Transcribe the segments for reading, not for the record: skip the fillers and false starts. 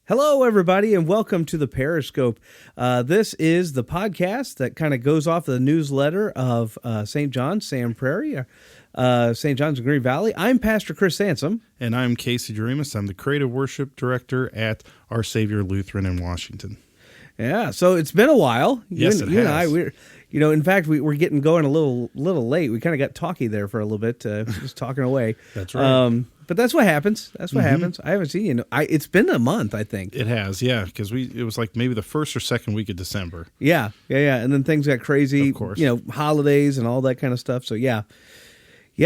Hello, everybody, and welcome to the Parishscope. This is the podcast that kind of goes off the newsletter of St. John's, Sam Prairie, St. John's in Green Valley. I'm Pastor Chris Sansom. And I'm Casey Jeremus. I'm the Creative Worship Director at Our Savior Lutheran in Washington. Yeah, so it's been a while. Yes, it has. You and I, in fact, we're getting going a little late. We kind of got talky there for a little bit, just talking away. That's right. But that's what happens. That's what happens. I haven't seen you. It's been a month, I think. It has, yeah, because it was like maybe the first or second week of December. Yeah. And then things got crazy. Of course. Holidays and all that kind of stuff. So yeah.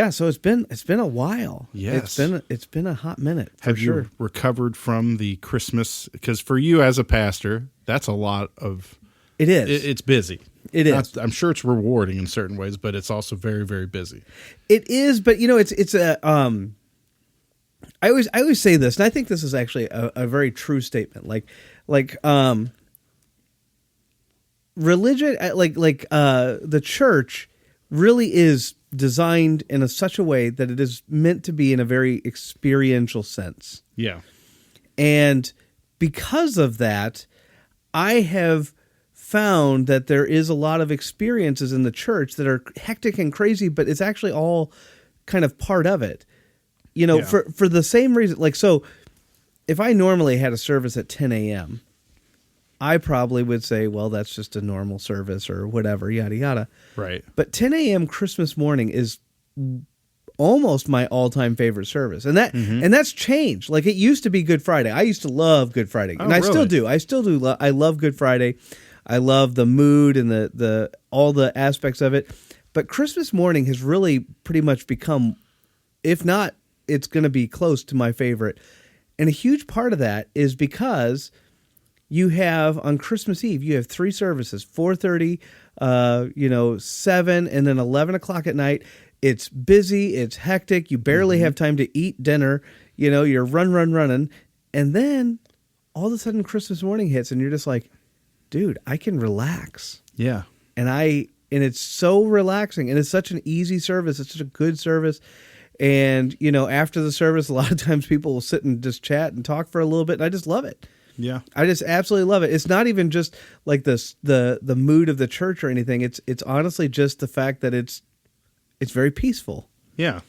So it's been a while. Yes, it's been a hot minute. Have you recovered from the Christmas? Because for you as a pastor, that's a lot of. It is. It's busy. It is. I'm sure it's rewarding in certain ways, but it's also very, very busy. It is, but it's a. I always say this, and I think this is actually a very true statement. Religion, the church, really is designed in such a way that it is meant to be in a very experiential sense. Yeah, and because of that, I have found that there is a lot of experiences in the church that are hectic and crazy, but it's actually all kind of part of it. For the same reason, so if I normally had a service at 10 a.m., I probably would say, well, that's just a normal service or whatever, yada, yada. Right. But 10 a.m. Christmas morning is almost my all-time favorite service. And that's changed. Like, it used to be Good Friday. I used to love Good Friday. And I still do. I still do. I love Good Friday. I love the mood and the all the aspects of it. But Christmas morning has really pretty much become, if not, it's going to be close to my favorite. And a huge part of that is because you have, on Christmas Eve, you have three services, 4:30, 7, and then 11 o'clock at night. It's busy, it's hectic, you barely have time to eat dinner, you're running. And then all of a sudden Christmas morning hits and you're just like, dude, I can relax. Yeah. And it's so relaxing, and it's such an easy service. It's such a good service. And, after the service, a lot of times people will sit and just chat and talk for a little bit, and I just love it. Yeah. I just absolutely love it. It's not even just like this, the mood of the church or anything. It's honestly just the fact that it's very peaceful. Yeah.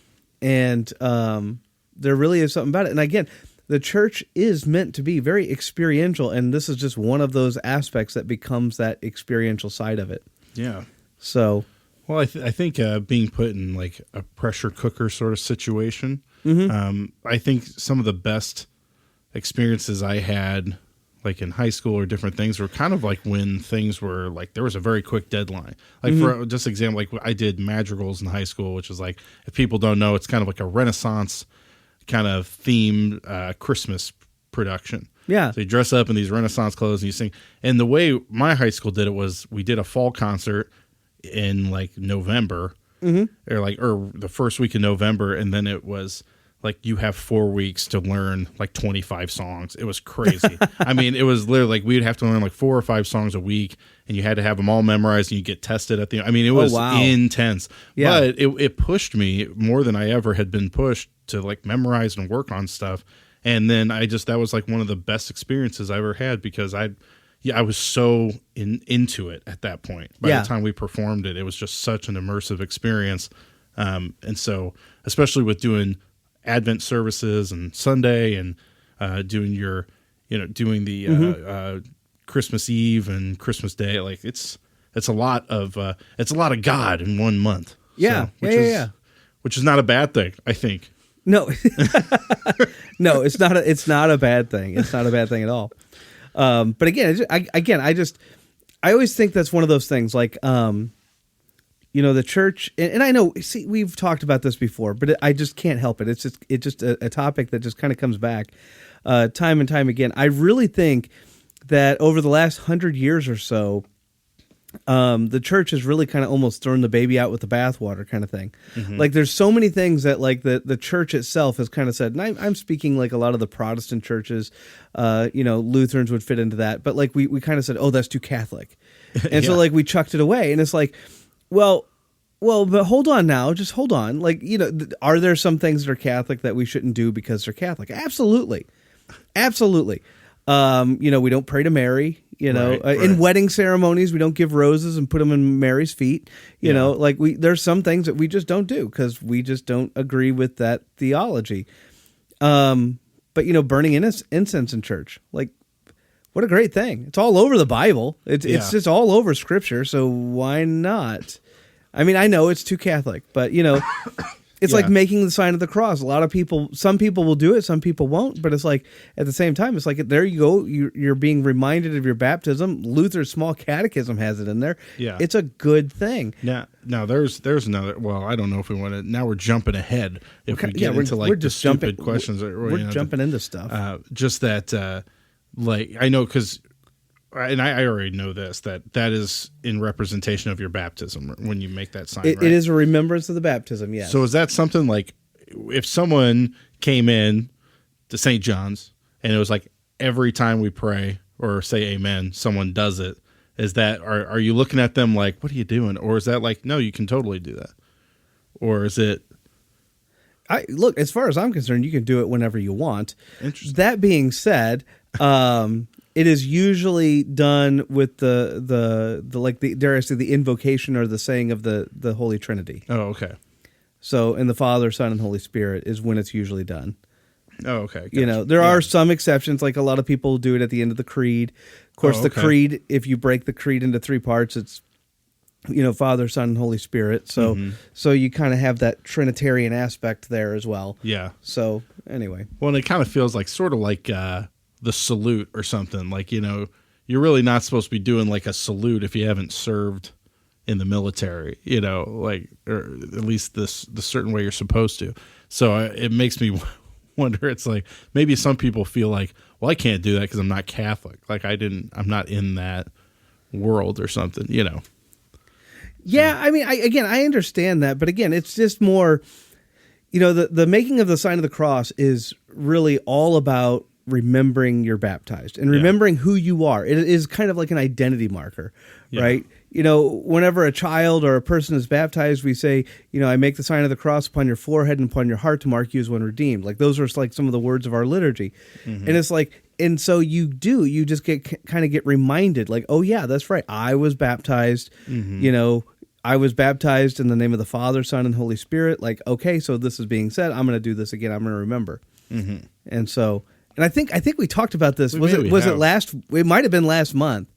And there really is something about it. And again, the church is meant to be very experiential, and this is just one of those aspects that becomes that experiential side of it. Yeah. So... Well, I think being put in like a pressure cooker sort of situation, I think some of the best experiences I had, like in high school or different things, were kind of like when things were like there was a very quick deadline. Like for just example, like I did madrigals in high school, which is like, if people don't know, it's kind of like a Renaissance kind of themed Christmas production. Yeah. So you dress up in these Renaissance clothes and you sing. And the way my high school did it was we did a fall concert in like November or the first week in November, and then it was like you have 4 weeks to learn like 25 songs. It was crazy. I mean, it was literally like we'd have to learn like 4 or 5 songs a week, and you had to have them all memorized, and you get tested at the end. I mean, it was intense. Yeah. But it pushed me more than I ever had been pushed to like memorize and work on stuff. And then that was like one of the best experiences I ever had, because I was so into it at that point. By the time we performed it, it was just such an immersive experience. And so, especially with doing Advent services and Sunday and doing the Christmas Eve and Christmas Day, like it's a lot of God in 1 month. Yeah, so, which is not a bad thing, I think. No, no, it's not a bad thing. It's not a bad thing at all. But again, I always think that's one of those things, like, the church, and I know, see, we've talked about this before, but I just can't help it. It's just a topic that just kind of comes back, time and time again. I really think that over the last 100 years or so, the church has really kind of almost thrown the baby out with the bathwater kind of thing. Like, there's so many things that like the church itself has kind of said, and I'm speaking like a lot of the Protestant churches, Lutherans would fit into that, but like we kind of said, oh, that's too Catholic. And so like we chucked it away, and it's like, well, but hold on now, just hold on. Like, are there some things that are Catholic that we shouldn't do because they're Catholic? Absolutely. We don't pray to Mary. Right. In wedding ceremonies, we don't give roses and put them in Mary's feet. There's some things that we just don't do because we just don't agree with that theology. But burning incense in church, like, what a great thing! It's all over the Bible. It's just all over Scripture. So why not? I mean, I know it's too Catholic, but it's like making the sign of the cross. Some people will do it, some people won't. But it's like at the same time, it's like there you go. You're being reminded of your baptism. Luther's Small Catechism has it in there. Yeah, it's a good thing. Now there's another. Well, I don't know if we want to. Now we're jumping ahead. If we get into like the stupid questions, we're jumping into stuff. Just that, I know because. And I already know that is in representation of your baptism when you make that sign. It is a remembrance of the baptism, yes. So is that something like if someone came in to St. John's and it was like every time we pray or say amen, someone does it, is that are you looking at them like, what are you doing? Or is that like, no, you can totally do that? Or is it? Look, as far as I'm concerned, you can do it whenever you want. Interesting. That being said, it is usually done with the invocation or the saying of the Holy Trinity. Oh, okay. So, in the Father, Son, and Holy Spirit is when it's usually done. Oh, okay. Gotcha. There are some exceptions, like a lot of people do it at the end of the creed. Of course, the creed, if you break the creed into three parts, it's Father, Son, and Holy Spirit. So, so you kind of have that Trinitarian aspect there as well. Yeah. So, anyway. Well, and it kind of feels like sort of like the salute or something. Like, you're really not supposed to be doing like a salute if you haven't served in the military, or at least the certain way you're supposed to. So it makes me wonder, it's like maybe some people feel like, well, I can't do that because I'm not Catholic. Like I'm not in that world or something, Yeah, I mean, I understand that, but again, it's just more, the making of the sign of the cross is really all about remembering you're baptized and remembering who you are. It is kind of like an identity marker, right? Whenever a child or a person is baptized, we say, I make the sign of the cross upon your forehead and upon your heart to mark you as one redeemed. Like those are like some of the words of our liturgy. And it's like, and so you just get reminded like, oh yeah, that's right. I was baptized, I was baptized in the name of the Father, Son, and Holy Spirit. Like, okay, so this is being said. I'm going to do this again. I'm going to remember. And so, and I think we talked about this. Was it last? It might have been last month.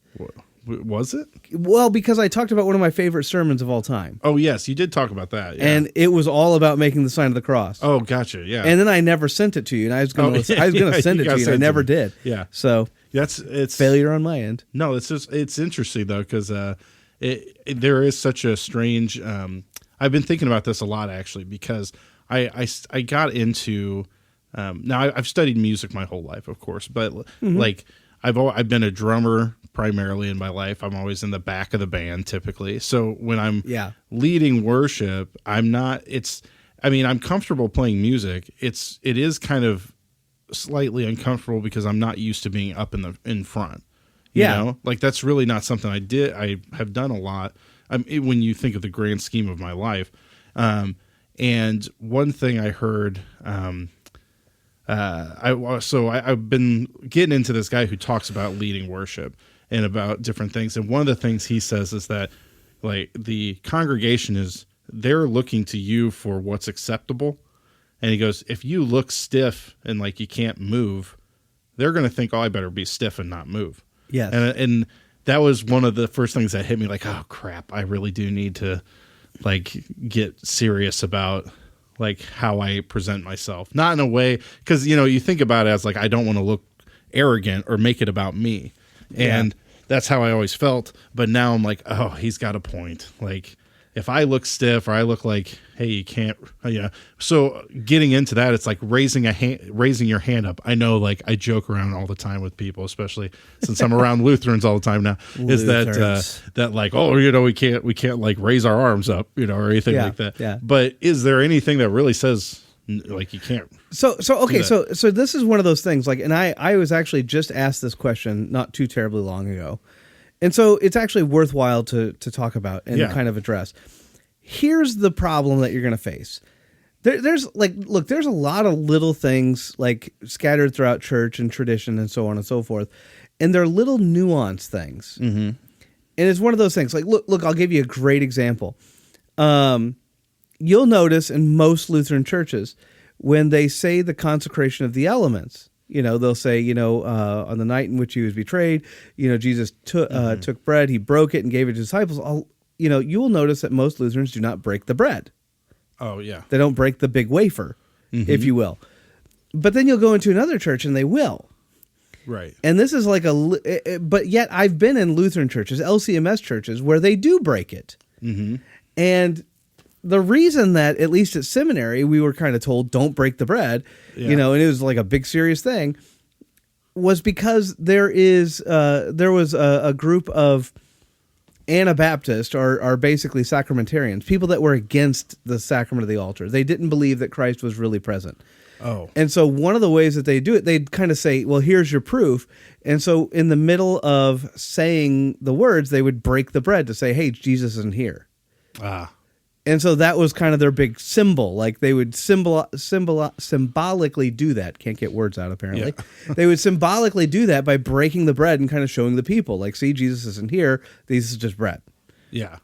Was it? Well, because I talked about one of my favorite sermons of all time. Oh yes, you did talk about that. Yeah. And it was all about making the sign of the cross. Oh, gotcha. Yeah. And then I never sent it to you, and I was going to send it to you, and I never did. Yeah. So it's failure on my end. No, it's interesting though because there is such a strange. I've been thinking about this a lot actually because I got into. Now I've studied music my whole life, of course, but like I've been a drummer primarily in my life. I'm always in the back of the band typically. So when I'm leading worship, I'm comfortable playing music. It is kind of slightly uncomfortable because I'm not used to being up in front. You know? Like that's really not something I have done a lot. When you think of the grand scheme of my life. And one thing I heard, I've been getting into this guy who talks about leading worship and about different things. And one of the things he says is that like the congregation they're looking to you for what's acceptable. And he goes, if you look stiff and like you can't move, they're going to think, oh, I better be stiff and not move. Yes. And that was one of the first things that hit me like, oh crap, I really do need to like get serious about like how I present myself. Not in a way, because you think about it as like I don't want to look arrogant or make it about me. And that's how I always felt. But now I'm like, oh, he's got a point. Like if I look stiff or I look like, hey, you can't, So getting into that, it's like raising your hand up. I know, like I joke around all the time with people, especially since I'm around Lutherans all the time now. Is that like, oh, we can't like raise our arms up, or anything like that. Yeah. But is there anything that really says like you can't? So this is one of those things. Like, and I was actually just asked this question not too terribly long ago. And so it's actually worthwhile to talk about and kind of address. Here's the problem that you're going to face. there's like, look, there's a lot of little things like scattered throughout church and tradition and so on and so forth, and they're little nuanced things. Mm-hmm. And it's one of those things. Like, look, I'll give you a great example. You'll notice in most Lutheran churches when they say the consecration of the elements, they'll say, on the night in which he was betrayed, Jesus took bread, he broke it and gave it to his disciples. You will notice that most Lutherans do not break the bread. Oh, yeah. They don't break the big wafer, if you will. But then you'll go into another church and they will. Right. And this is like but yet I've been in Lutheran churches, LCMS churches, where they do break it. Mm-hmm. And the reason that, at least at seminary, we were kind of told, don't break the bread, and it was like a big serious thing, was because there was a group of Anabaptist, or basically sacramentarians, people that were against the sacrament of the altar. They didn't believe that Christ was really present. Oh. And so one of the ways that they do it, they'd kind of say, well, here's your proof. And so in the middle of saying the words, they would break the bread to say, hey, Jesus isn't here. Ah. And so that was kind of their big symbol. Like they would symbolically do that. Can't get words out, apparently. Yeah. They would symbolically do that by breaking the bread and kind of showing the people, like, see, Jesus isn't here. This is just bread. Yeah.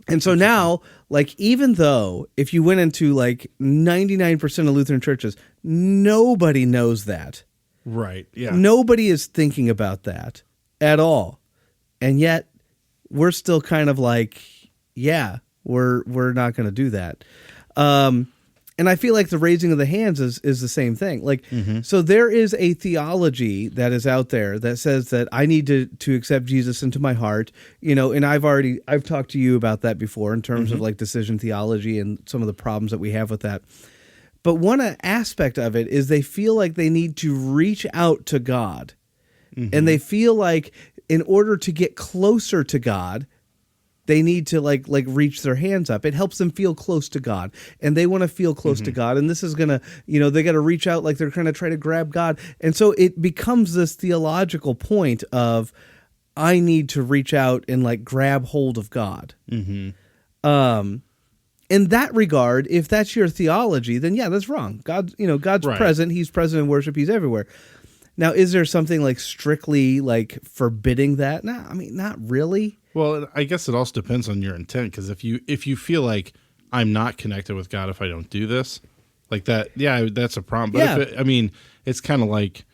And so now, like, even though if you went into like 99% of Lutheran churches, nobody knows that. Right. Yeah. Nobody is thinking about that at all. And yet we're still kind of like, yeah, we're not going to do that. And I feel like the raising of the hands is the same thing. Like, so there is a theology that is out there that says that I need to accept Jesus into my heart, and I've talked to you about that before in terms of like decision theology and some of the problems that we have with that. But one aspect of it is they feel like they need to reach out to God, and they feel like in order to get closer to God, they need to like reach their hands up. It helps them feel close to God, and they want to feel close to God. And this is gonna, they got to reach out like they're kind of trying to grab God. And so it becomes this theological point of, I need to reach out and like grab hold of God. In that regard, if that's your theology, then yeah, that's wrong. God's right. Present. He's present in worship. He's everywhere. Now, is there something like strictly like forbidding that? No, I mean, not really. Well, I guess it also depends on your intent, because if you feel like I'm not connected with God if I don't do this, like that, yeah, that's a problem. But it's kind of like,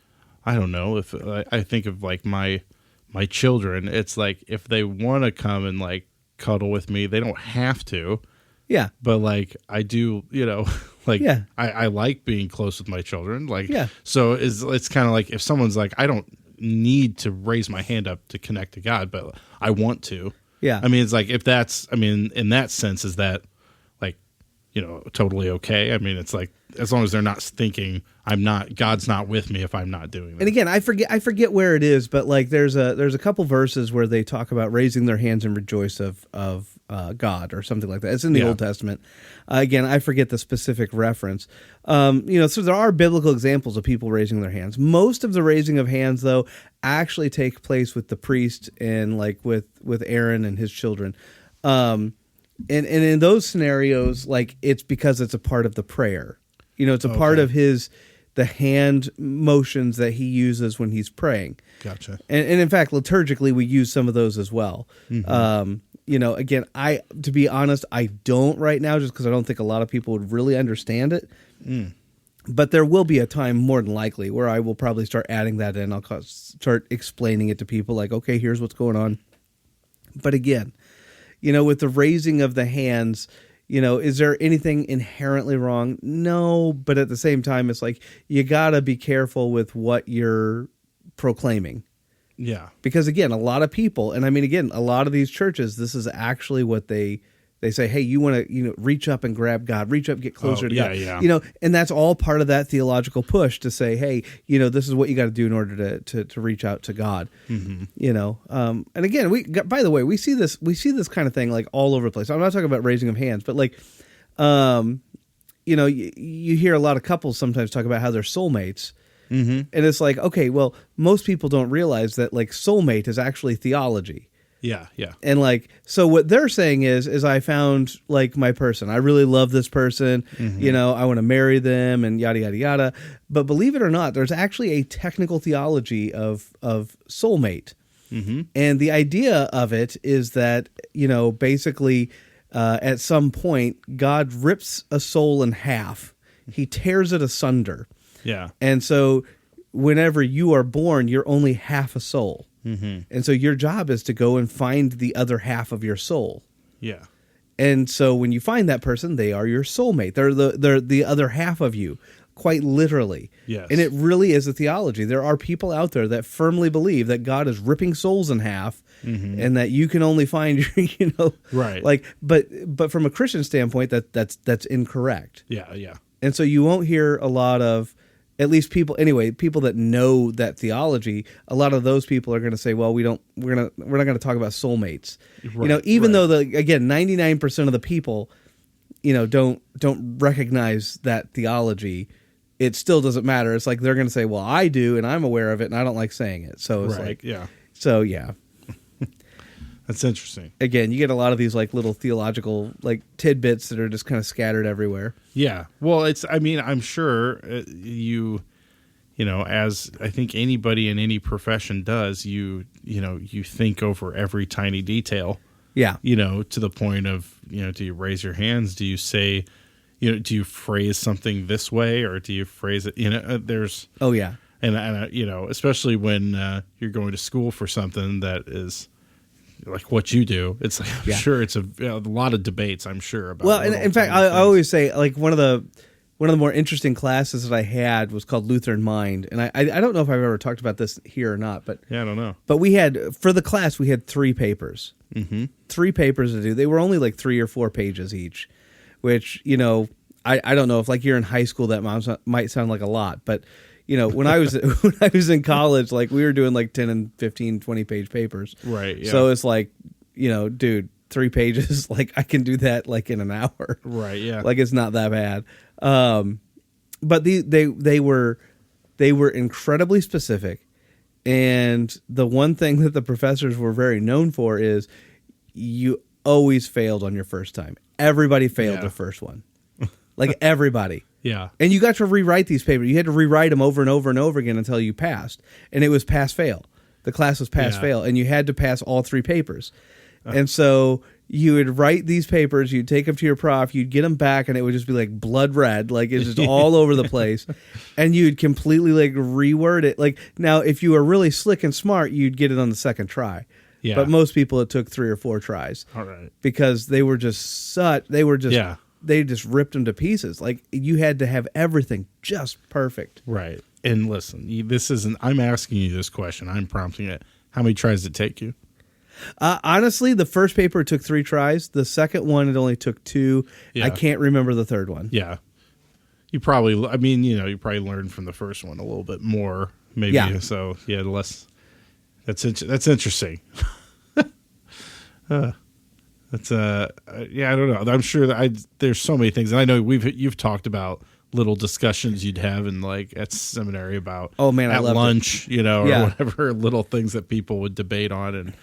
I don't know, if I think of like my children, it's like if they want to come and like cuddle with me, they don't have to. Yeah. But like I do, like I like being close with my children. Like, so it's kind of like if someone's like, I don't need to raise my hand up to connect to God, but I want to. Yeah. I mean, it's like, if that's, I mean, in that sense, is that like, totally okay? I mean, it's like, as long as they're not thinking God's not with me if I'm not doing that. And again, I forget where it is, but like there's a couple verses where they talk about raising their hands and rejoice of God or something like that. It's in the Old Testament. Again, I forget the specific reference. So there are biblical examples of people raising their hands. Most of the raising of hands, though, actually take place with the priest and like with Aaron and his children. And in those scenarios, like it's because it's a part of the prayer. It's a part of the hand motions that he uses when he's praying. Gotcha. And in fact, liturgically, we use some of those as well. Again, to be honest, I don't right now, just because I don't think a lot of people would really understand it. But there will be a time, more than likely, where I will probably start adding that in. I'll start explaining it to people like, okay, here's what's going on. But again, with the raising of the hands, is there anything inherently wrong? No, but at the same time, it's like you got to be careful with what you're proclaiming. Yeah. Because again, a lot of people, and I mean, again, a lot of these churches, this is actually what they say, hey, you want to, reach up and grab God, reach up, get closer to God. Yeah. And that's all part of that theological push to say, hey, this is what you got to do in order to reach out to God. And again, by the way, we see this kind of thing like all over the place. I'm not talking about raising of hands, but like, you hear a lot of couples sometimes talk about how they're soulmates. And it's like, okay, well, most people don't realize that like soulmate is actually theology. Yeah, yeah. And like, so what they're saying is I found like my person. I really love this person. Mm-hmm. I want to marry them and yada, yada, yada. But believe it or not, there's actually a technical theology of soulmate. Mm-hmm. And the idea of it is that, basically at some point, God rips a soul in half. He tears it asunder. Yeah. And so whenever you are born, you're only half a soul. Mm-hmm. And so your job is to go and find the other half of your soul. Yeah. And so when you find that person, they are your soulmate. They're the other half of you, quite literally. Yes. And it really is a theology. There are people out there that firmly believe that God is ripping souls in half, mm-hmm. and that you can only find right. like, but from a Christian standpoint, that's incorrect. Yeah, yeah. And so you won't hear a lot of, at least people that know that theology, a lot of those people are going to say, well, we're not going to talk about soulmates. Right, even right. though 99% of the people, don't recognize that theology, it still doesn't matter. It's like they're going to say, well, I do, and I'm aware of it, and I don't like saying it. So it's right, like, yeah. So yeah. That's interesting. Again, you get a lot of these like little theological like tidbits that are just kind of scattered everywhere. Yeah. Well, I'm sure as I think anybody in any profession does, you think over every tiny detail. Yeah. To the point of, do you raise your hands? Do you say, do you phrase something this way, or do you phrase it, there's. Oh yeah. And especially when you're going to school for something that is like what you do, it's like, I'm sure it's a lot of debates, I'm sure, about. Well, and in fact, I always say, like, one of the more interesting classes that I had was called Lutheran Mind, and I don't know if I've ever talked about this here or not, but yeah, I don't know. But for the class we had 3 papers, 3 papers to do. They were only like 3 or 4 pages each, which I don't know if like you're in high school that might sound like a lot, but. When I was in college, like we were doing like 10 and 15, 20 page papers. Right. Yeah. So it's like, dude, 3 pages, like I can do that like in an hour. Right. Yeah. Like it's not that bad. But they were incredibly specific. And the one thing that the professors were very known for is you always failed on your first time. Everybody failed the first one. Like everybody. Yeah. And you got to rewrite these papers. You had to rewrite them over and over and over again until you passed. And it was pass-fail. The class was pass-fail. And you had to pass all 3 papers. And so you would write these papers. You'd take them to your prof. You'd get them back, and it would just be like blood red. Like it's just all over the place. And you'd completely like reword it. Like now, if you were really slick and smart, you'd get it on the second try. Yeah. But most people, it took 3 or 4 tries. All right. Because they were just they just ripped them to pieces. Like you had to have everything just perfect. Right. And listen, I'm asking you this question. I'm prompting it. How many tries did it take you? Honestly, the first paper took 3 tries. The second one, it only took 2. Yeah. I can't remember the third one. Yeah. You probably learned from the first one a little bit more, maybe. Yeah. So yeah, less. That's interesting. That's I don't know. I'm sure that there's so many things, and I know you've talked about little discussions you'd have in like at seminary about at lunch, or whatever, little things that people would debate on, and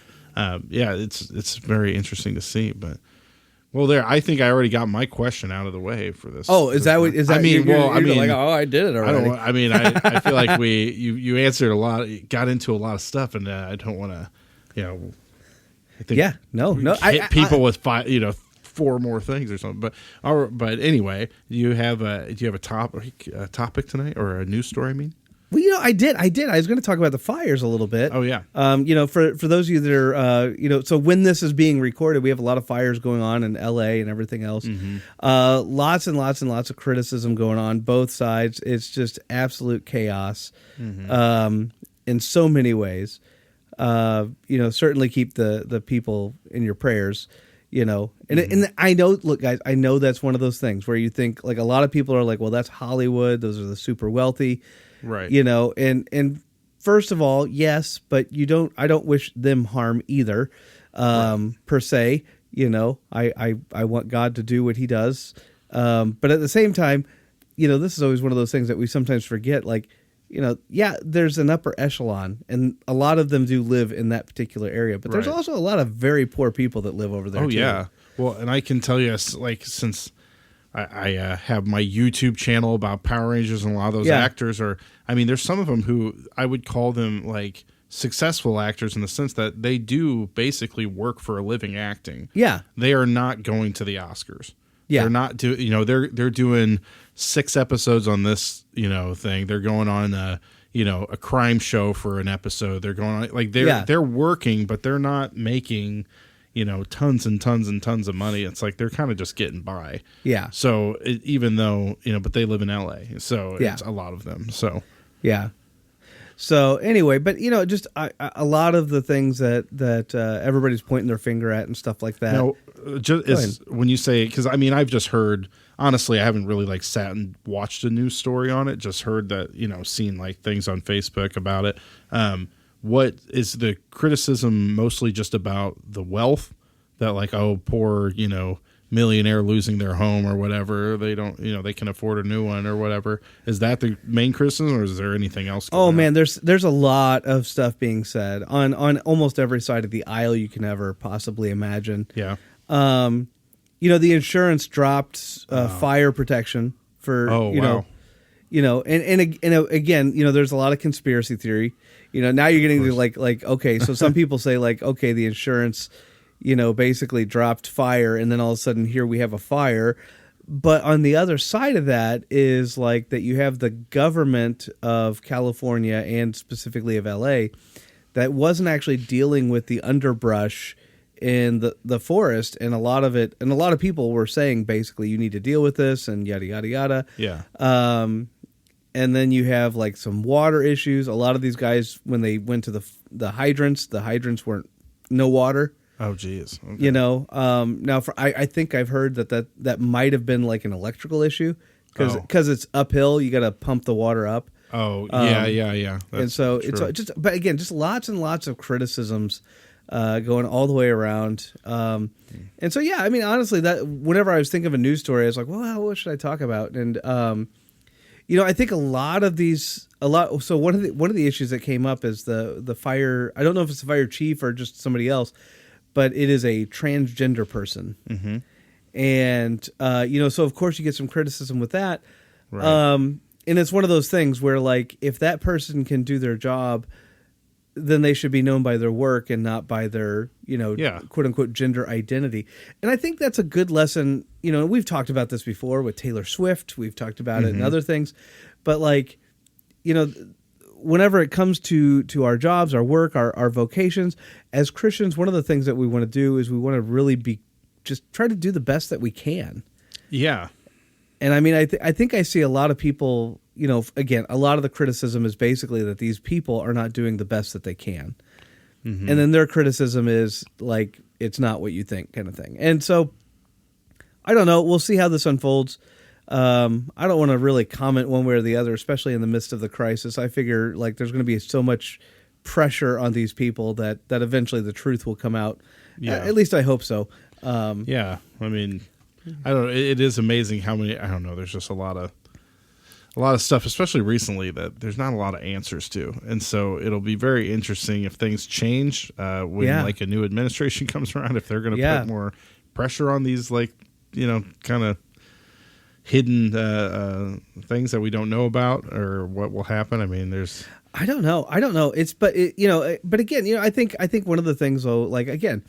it's very interesting to see. But I think I already got my question out of the way for this. Oh, is that what? Is that? You're like, oh, I did it already. I feel like you answered a lot, got into a lot of stuff, and I don't want to, I think hit people with 4 more things or something. But anyway, do you have a topic tonight, or a news story? I mean, well, I did. I was going to talk about the fires a little bit. Oh yeah. For those of you that are, so when this is being recorded, we have a lot of fires going on in L.A. and everything else. Mm-hmm. Lots and lots and lots of criticism going on both sides. It's just absolute chaos. Mm-hmm. In so many ways. Certainly keep the people in your prayers, and I know, look guys, I know that's one of those things where you think like a lot of people are like, well, that's Hollywood. Those are the super wealthy, right. And first of all, yes, but I don't wish them harm either, per se, I want God to do what he does. But at the same time, this is always one of those things that we sometimes forget. Like there's an upper echelon, and a lot of them do live in that particular area. But there's also a lot of very poor people that live over there. Oh, too. yeah. Well, and I can tell you, like, since I have my YouTube channel about Power Rangers, and a lot of those actors there's some of them who I would call them like successful actors in the sense that they do basically work for a living acting. Yeah. They are not going to the Oscars. Yeah. They're not they're doing 6 episodes on this, thing. They're going on a crime show for an episode. They're going on like they're working, but they're not making tons and tons and tons of money. It's like they're kind of just getting by. Yeah. So even though, but they live in LA. So it's a lot of them. So, yeah. So anyway, but just a lot of the things that everybody's pointing their finger at and stuff like that. No, when you say, because I've just heard, honestly, I haven't really like sat and watched a news story on it. Just heard that, seen like things on Facebook about it. What is the criticism mostly just about the wealth that like, oh, poor, millionaire losing their home or whatever. They don't, they can afford a new one or whatever. Is that the main criticism, or is there anything else going on? Man, there's a lot of stuff being said on almost every side of the aisle you can ever possibly imagine. Yeah. The insurance dropped fire protection for, wow. And again, there's a lot of conspiracy theory. Now you're getting to like, okay, so some people say like, okay, the insurance, basically dropped fire, and then all of a sudden here we have a fire. But on the other side of that is like that you have the government of California and specifically of LA that wasn't actually dealing with the underbrush in the forest, and a lot of people were saying basically you need to deal with this and yada yada yada. Yeah. And then you have like some water issues. A lot of these guys, when they went to the hydrants weren't no water. Oh, geez. Okay. Now I think I've heard that might have been like an electrical issue because it's uphill. You got to pump the water up. Oh, yeah. That's and so true. but again, just lots and lots of criticisms going all the way around. And so, honestly, that whenever I was thinking of a news story, I was like, well, what should I talk about? And, I think so one of the issues that came up is the fire. I don't know if it's the fire chief or just somebody else, but it is a transgender person. Mm-hmm. And, so of course you get some criticism with that. Right. And it's one of those things where like, if that person can do their job, then they should be known by their work and not by their, quote unquote gender identity. And I think that's a good lesson. We've talked about this before with Taylor Swift. We've talked about it and other things, but like, whenever it comes to our jobs, our work, our vocations as Christians, one of the things that we want to do is we want to really just try to do the best that we can. Yeah. And I think I see a lot of people, again, a lot of the criticism is basically that these people are not doing the best that they can. Mm-hmm. And then their criticism is like, it's not what you think kind of thing. And so I don't know. We'll see how this unfolds. I don't want to really comment one way or the other, especially in the midst of the crisis. I figure like there's going to be so much pressure on these people that eventually the truth will come out. Yeah. At least I hope so. Yeah. I don't know. It is amazing how many, I don't know. There's just a lot of stuff, especially recently, that there's not a lot of answers to. And so it'll be very interesting if things change when like a new administration comes around, if they're going to put more pressure on these, like, kind of hidden things that we don't know about, or what will happen. I don't know. But again, I think one of the things though, like, again,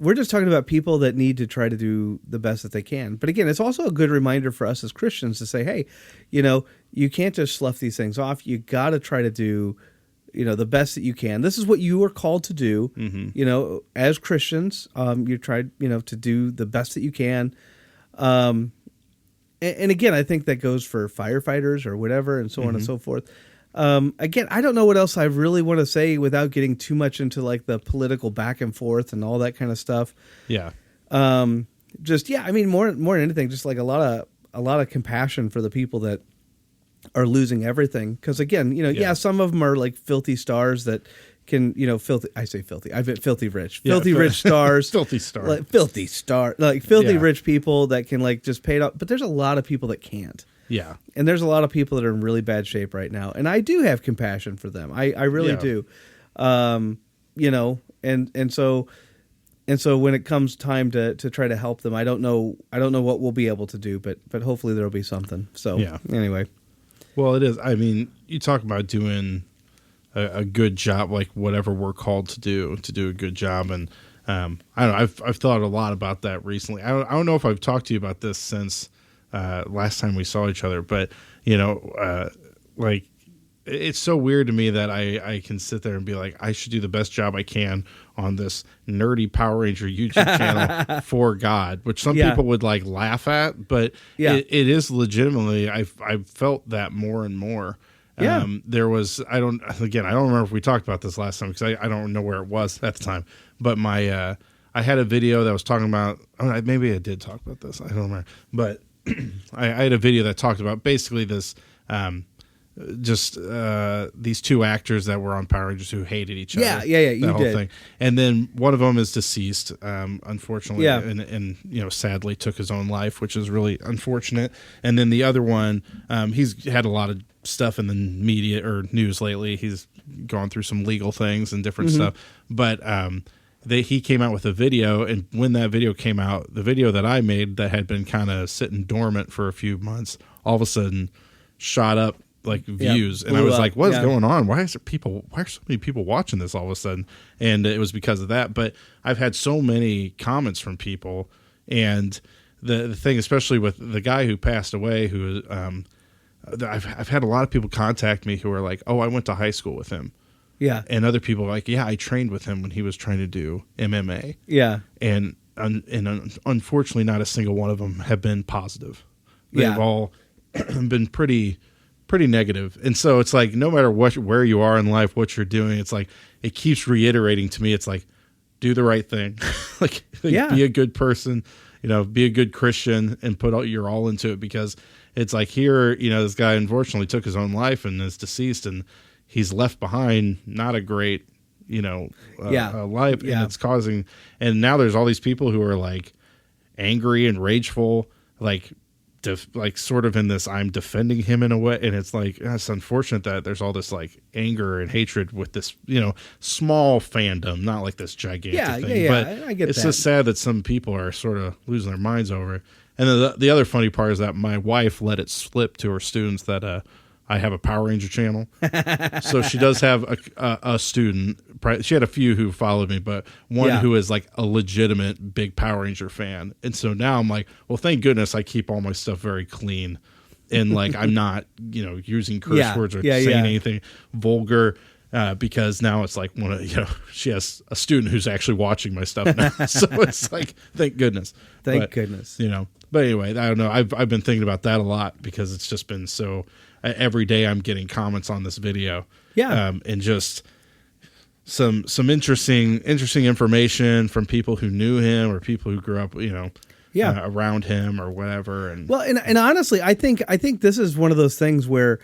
we're just talking about people that need to try to do the best that they can. But again, it's also a good reminder for us as Christians to say, hey, you can't just slough these things off. You got to try to do, the best that you can. This is what you are called to do. Mm-hmm. As Christians, you try, to do the best that you can. And again, I think that goes for firefighters or whatever, and so on and so forth. Again, I don't know what else I really want to say without getting too much into like the political back and forth and all that kind of stuff. Yeah. More than anything, just like a lot of compassion for the people that are losing everything. Because again, some of them are like filthy stars that can, filthy. I say filthy. I've been filthy rich rich stars, filthy star, like filthy star, like filthy rich people that can like just pay it off. But there's a lot of people that can't. Yeah. And there's a lot of people that are in really bad shape right now. And I do have compassion for them. I really do. You know, and so when it comes time to try to help them, I don't know what we'll be able to do, but hopefully there'll be something. So anyway. Well, it is. I mean, you talk about doing a good job, like whatever we're called to do a good job. And I don't know, I've thought a lot about that recently. I don't know if I've talked to you about this since last time we saw each other, but you know, like it's so weird to me that I can sit there and be like, I should do the best job I can on this nerdy Power Ranger YouTube channel for God, which some people would like laugh at, but it is legitimately, I've felt that more and more. There was, I don't remember if we talked about this last time because I don't know where it was at the time, but my, I had a video that was talking about, maybe I did talk about this. I don't remember, but I had a video that talked about basically this, these two actors that were on Power Rangers who hated each other. You whole did. Thing. And then one of them is deceased, unfortunately, and you know, sadly took his own life, which is really unfortunate. And then the other one, he's had a lot of stuff in the media or news lately. He's gone through some legal things and different stuff, but he came out with a video, and when that video came out, the video that I made that had been kind of sitting dormant for a few months, all of a sudden shot up like views, and I was like, what is going on? Why are so many people watching this all of a sudden? And it was because of that. But I've had so many comments from people, and the thing, especially with the guy who passed away, who I've had a lot of people contact me who are like, oh, I went to high school with him. Yeah. And other people are like, yeah, I trained with him when he was trying to do MMA. Yeah. And unfortunately, not a single one of them have been positive. They've all been pretty negative. And so it's like, no matter where you are in life, what you're doing, it's like, it keeps reiterating to me. It's like, do the right thing. like be a good person, you know, be a good Christian and put your all into it, because it's like here, you know, this guy unfortunately took his own life and is deceased, and he's left behind not a great, you know, life. And it's causing, and now there's all these people who are like angry and rageful, like sort of in this, I'm defending him in a way. And it's like, it's unfortunate that there's all this like anger and hatred with this, you know, small fandom, not like this gigantic thing. But I get it's that. just sad that some people are sort of losing their minds over it. And then the other funny part is that my wife let it slip to her students that I have a Power Ranger channel. So she does have a student. She had a few who followed me, but one who is like a legitimate big Power Ranger fan. And so now I'm like, well, thank goodness I keep all my stuff very clean. And like, I'm not, you know, using curse words or saying anything vulgar. Because now it's like, she has a student who's actually watching my stuff now. So it's like, thank goodness. Thank goodness. You know, but anyway, I don't know. I've been thinking about that a lot, because it's just been so, every day I'm getting comments on this video. Yeah. And just some interesting information from people who knew him or people who grew up, you know, around him or whatever. And well, and honestly, I think this is one of those things where,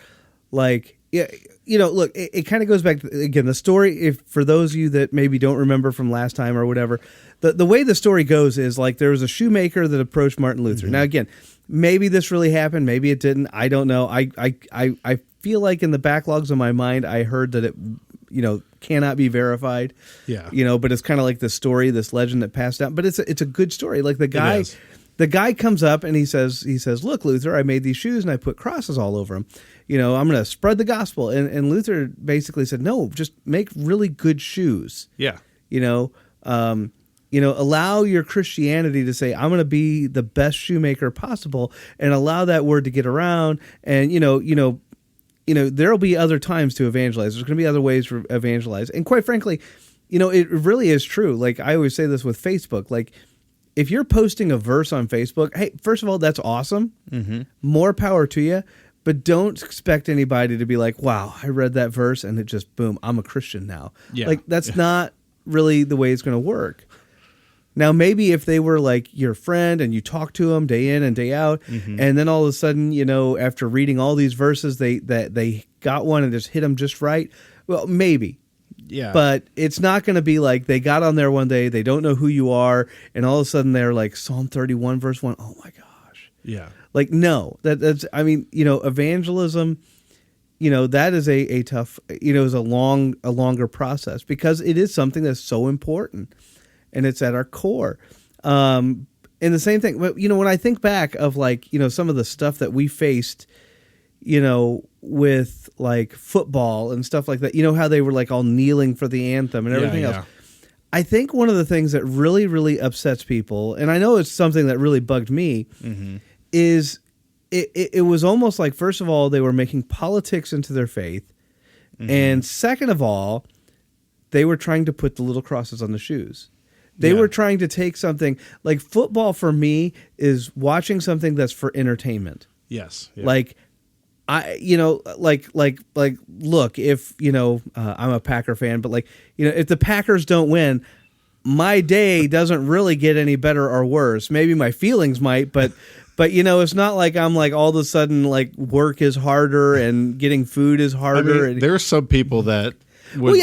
like, you know, look, it kind of goes back to, again, the story. If for those of you that maybe don't remember from last time or whatever, the way the story goes is like there was a shoemaker that approached Martin Luther. Now, again, maybe this really happened, maybe it didn't. I don't know. I feel like in the backlogs of my mind, I heard that it, you know, cannot be verified. Yeah. You know, but it's kind of like this story, this legend that passed down. But it's a good story. Like the guy comes up and he says, look, Luther, I made these shoes and I put crosses all over them. You know, I'm going to spread the gospel. And Luther basically said, no, just make really good shoes. Yeah. You know, allow your Christianity to say, I'm going to be the best shoemaker possible, and allow that word to get around. And, you know, there'll be other times to evangelize. There's going to be other ways to evangelize. And quite frankly, you know, it really is true. Like I always say this with Facebook, like, if you're posting a verse on Facebook, hey, first of all, that's awesome. Mm-hmm. More power to you. But don't expect anybody to be like, wow, I read that verse and it just, boom, I'm a Christian now. Yeah. Like, that's not really the way it's going to work. Now, maybe if they were like your friend and you talk to them day in and day out, and then all of a sudden, you know, after reading all these verses, they got one and just hit them just right. Well, maybe. Yeah. But it's not going to be like they got on there one day, they don't know who you are, and all of a sudden they're like, Psalm 31, verse 1. Oh, my gosh. Yeah. Like, no, that's, I mean, you know, evangelism, you know, that is a tough, you know, is a longer process because it is something that's so important and it's at our core. And the same thing, but, you know, when I think back of like, you know, some of the stuff that we faced, you know, with like football and stuff like that, you know, how they were like all kneeling for the anthem and everything else. I think one of the things that really, really upsets people, and I know it's something that really bugged me, is it was almost like, first of all, they were making politics into their faith. And second of all, they were trying to put the little crosses on the shoes. They were trying to take something like football for me is watching something that's for entertainment. Yes. Yeah. Like, you know, like, look, if, you know, I'm a Packer fan, but like, you know, if the Packers don't win, my day doesn't really get any better or worse. Maybe my feelings might, but you know, it's not like I'm like all of a sudden like work is harder and getting food is harder. I mean, there are some people that would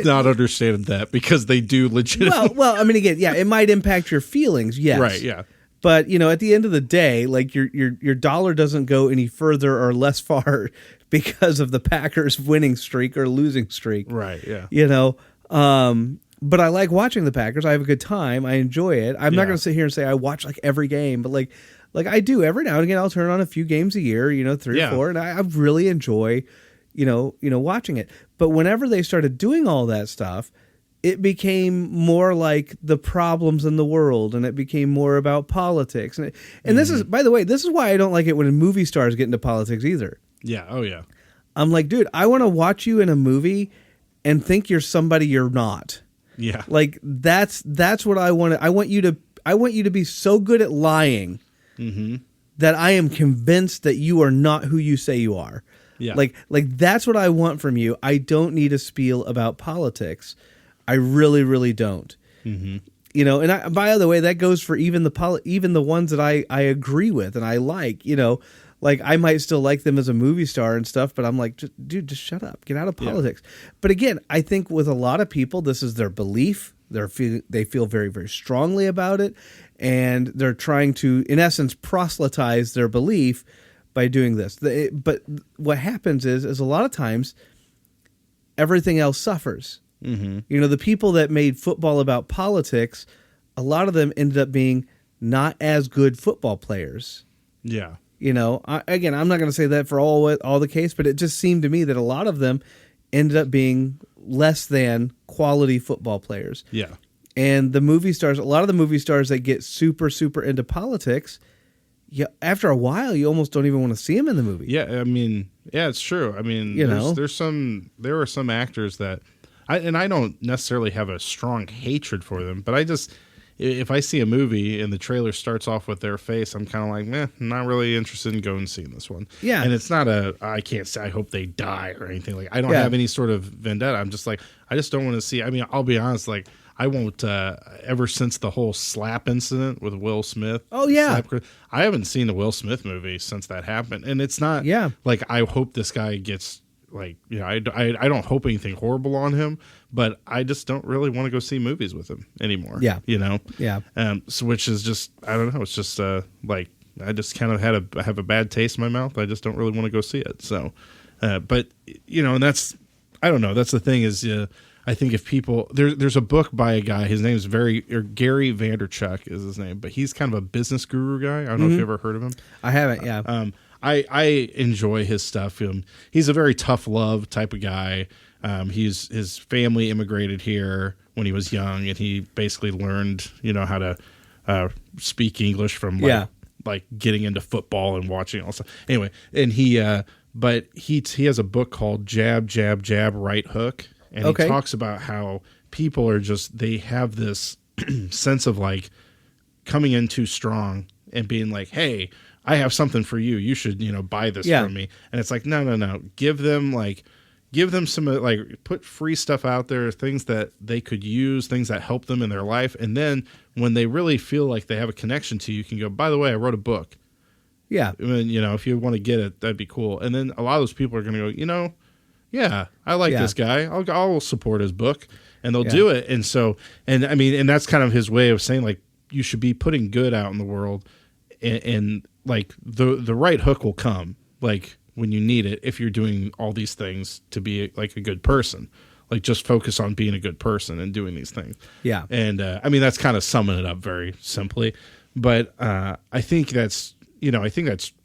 not understand that because they do legitimately. Well, I mean, again, yeah, it might impact your feelings. Yes. Right. Yeah. But, you know, at the end of the day, like your dollar doesn't go any further or less far because of the Packers winning streak or losing streak. Right. Yeah. You know, but I like watching the Packers. I have a good time. I enjoy it. I'm not going to sit here and say I watch like every game, but like I do every now and again. I'll turn on a few games a year, you know, 3 or 4, and I really enjoy, you know, watching it. But whenever they started doing all that stuff, it became more like the problems in the world, and it became more about politics. And this is, by the way, this is why I don't like it when movie stars get into politics either. Yeah. Oh, yeah. I'm like, dude, I want to watch you in a movie and think you're somebody you're not. Yeah. Like that's what I want. I want you to be so good at lying that I am convinced that you are not who you say you are. Yeah. Like that's what I want from you. I don't need a spiel about politics. I really, really don't. You know, and by the way, that goes for even the ones that I agree with and I like. You know, like I might still like them as a movie star and stuff, but I'm like, dude, just shut up, get out of politics. But again, I think with a lot of people, this is their belief. They feel very, very strongly about it, and they're trying to, in essence, proselytize their belief by doing this. But what happens is a lot of times everything else suffers. You know, the people that made football about politics, a lot of them ended up being not as good football players. Yeah. You know, again, I'm not going to say that for all the case, but it just seemed to me that a lot of them ended up being less than quality football players. Yeah. And the movie stars, a lot of the movie stars that get super, super into politics, after a while, you almost don't even want to see them in the movie. Yeah. I mean, yeah, it's true. I mean, there are some actors that, I don't necessarily have a strong hatred for them, but if I see a movie and the trailer starts off with their face, I'm kind of like, I'm not really interested in going and seeing this one. Yeah. And it's not I can't say I hope they die or anything. Like, I don't have any sort of vendetta. I'm just like, I just don't want to see. I mean, I'll be honest, like, I won't, ever since the whole slap incident with Will Smith. Oh, yeah. I haven't seen the Will Smith movie since that happened. And it's not like I hope this guy gets, like, you know, I don't hope anything horrible on him, but I just don't really want to go see movies with him anymore. Yeah. You know? Yeah. So which is just, I don't know. It's just like, I just kind of have a bad taste in my mouth. I just don't really want to go see it. So, but, you know, and that's, I don't know. That's the thing is, I think if people, there's a book by a guy, his name is Gary Vaynerchuk is his name, but he's kind of a business guru guy. I don't know if you ever heard of him. I haven't. Yeah. I enjoy his stuff. He's a very tough love type of guy. His family immigrated here when he was young, and he basically learned, you know, how to speak English from like getting into football and watching all stuff. Anyway, and he has a book called Jab, Jab, Jab, Right Hook, and he talks about how people are they have this sense of like coming in too strong and being like, hey, I have something for you. You should, you know, buy this from me. And it's like, no. Give them some, like, put free stuff out there, things that they could use, things that help them in their life. And then when they really feel like they have a connection to you, you can go, by the way, I wrote a book. Yeah. I mean, you know, if you want to get it, that'd be cool. And then a lot of those people are going to go, you know, yeah, I like this guy. I'll support his book. And they'll do it. And so, and I mean, and that's kind of his way of saying, like, you should be putting good out in the world. And like the right hook will come like when you need it if you're doing all these things to be like a good person. Like just focus on being a good person and doing these things. Yeah. And I mean that's kind of summing it up very simply, but I think that's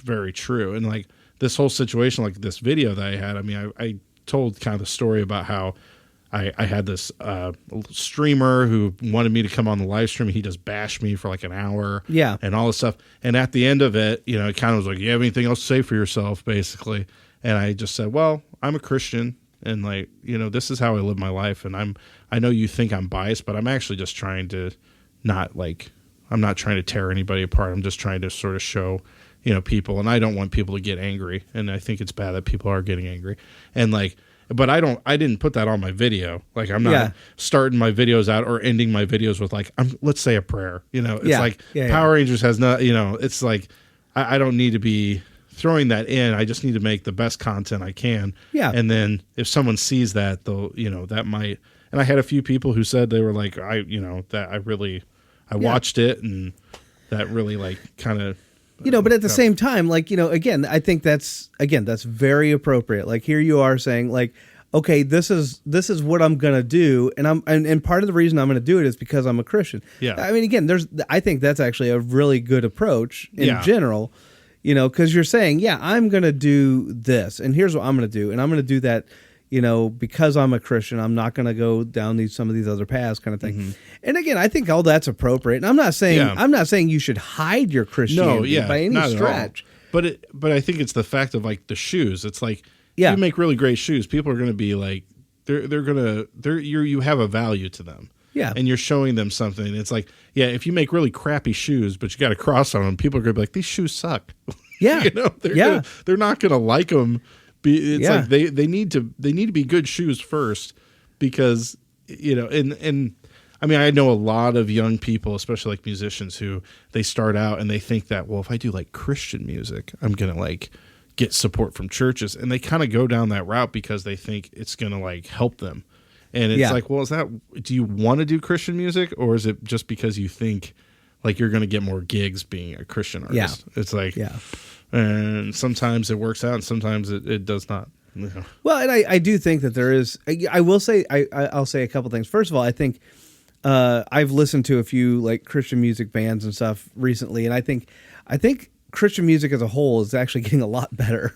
very true. And like this whole situation, like this video that I had, I mean I told kind of the story about how I had this streamer who wanted me to come on the live stream. He just bashed me for like an hour, and all this stuff. And at the end of it, it kind of was like, "You have anything else to say for yourself?" Basically. And I just said, "Well, I'm a Christian, and like, this is how I live my life. And I know you think I'm biased, but I'm actually just trying to I'm not trying to tear anybody apart. I'm just trying to sort of show, people. And I don't want people to get angry. And I think it's bad that people are getting angry. And like." But I didn't put that on my video. Like I'm not starting my videos out or ending my videos with like, let's say a prayer. It's Power Rangers has not, it's like, I don't need to be throwing that in. I just need to make the best content I can. Yeah. And then if someone sees that, they'll, that might, and I had a few people who said they were like, I watched it and that really like kind of, but at the same time, like, again, I think that's very appropriate. Like here you are saying like, okay, this is what I'm going to do. And part of the reason I'm going to do it is because I'm a Christian. Yeah. I mean, again, I think that's actually a really good approach in general, cause you're saying, I'm going to do this and here's what I'm going to do. And I'm going to do that, because I'm a Christian, I'm not going to go down some of these other paths kind of thing. Mm-hmm. And again, I think all that's appropriate. And I'm not saying you should hide your Christianity by any stretch. But I think it's the fact of like the shoes. It's like, you make really great shoes. People are going to be like, you have a value to them. Yeah. And you're showing them something. It's like, if you make really crappy shoes, but you got a cross on them, people are going to be like, these shoes suck. Yeah. They're not going to like them. It's like they need to be good shoes first because, and I mean, I know a lot of young people, especially like musicians who they start out and they think that, well, if I do like Christian music, I'm going to like get support from churches. And they kind of go down that route because they think it's going to like help them. And it's like, well, do you want to do Christian music or is it just because you think like you're going to get more gigs being a Christian artist? Yeah. It's like, and sometimes it works out and sometimes it does not. Yeah. Well, and I do think that there is, I will say, I'll say a couple things. First of all, I think I've listened to a few like Christian music bands and stuff recently. And I think Christian music as a whole is actually getting a lot better.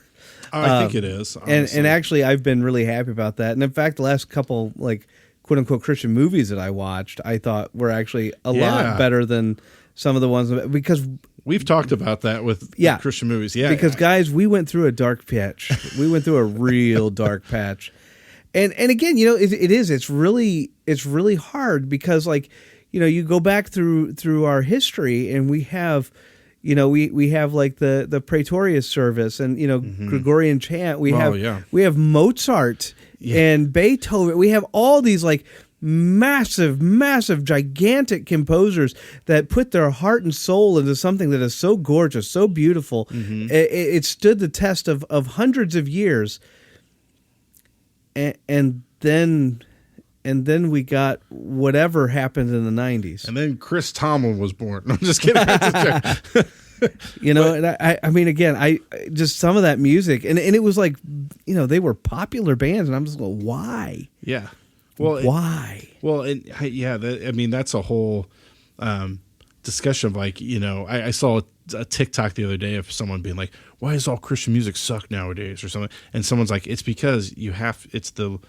I think it is. And actually I've been really happy about that. And in fact, the last couple like quote unquote Christian movies that I watched, I thought were actually a lot better than some of the ones because we've talked about that with Christian movies. Yeah. Because guys, we went through a dark patch. We went through a real dark patch. And again, it's really hard because like, you go back through our history and we have, we have like the Praetorius service and, Gregorian chant. We have Mozart and Beethoven. We have all these like massive, gigantic composers that put their heart and soul into something that is so gorgeous, so beautiful. Mm-hmm. It stood the test of hundreds of years. And then we got whatever happened in the 90s. And then Chris Tomlin was born. No, I'm just kidding. And I mean, again, I just some of that music, and it was like, they were popular bands, and I'm just going, why? Yeah. Well, why? I mean, that's a whole discussion of like, I saw a TikTok the other day of someone being like, why does all Christian music suck nowadays or something? And someone's like, it's because you have to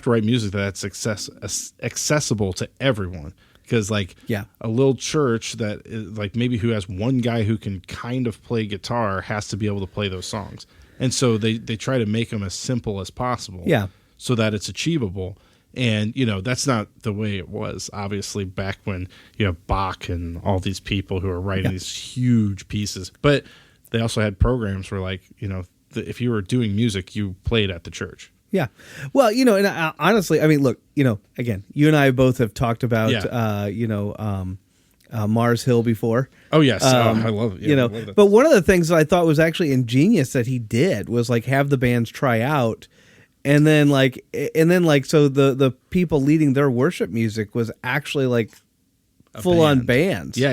write music that's accessible to everyone. Because like a little church that is like maybe who has one guy who can kind of play guitar has to be able to play those songs. And so they try to make them as simple as possible so that it's achievable. And, that's not the way it was, obviously, back when you have Bach and all these people who are writing these huge pieces. But they also had programs where, like, if you were doing music, you played at the church. Yeah. Well, and honestly, I mean, look, again, you and I both have talked about, Mars Hill before. Oh, yes. I love it. Yeah, I love but one of the things that I thought was actually ingenious that he did was, like, have the bands try out. And then so the people leading their worship music was actually like full on bands. Yeah.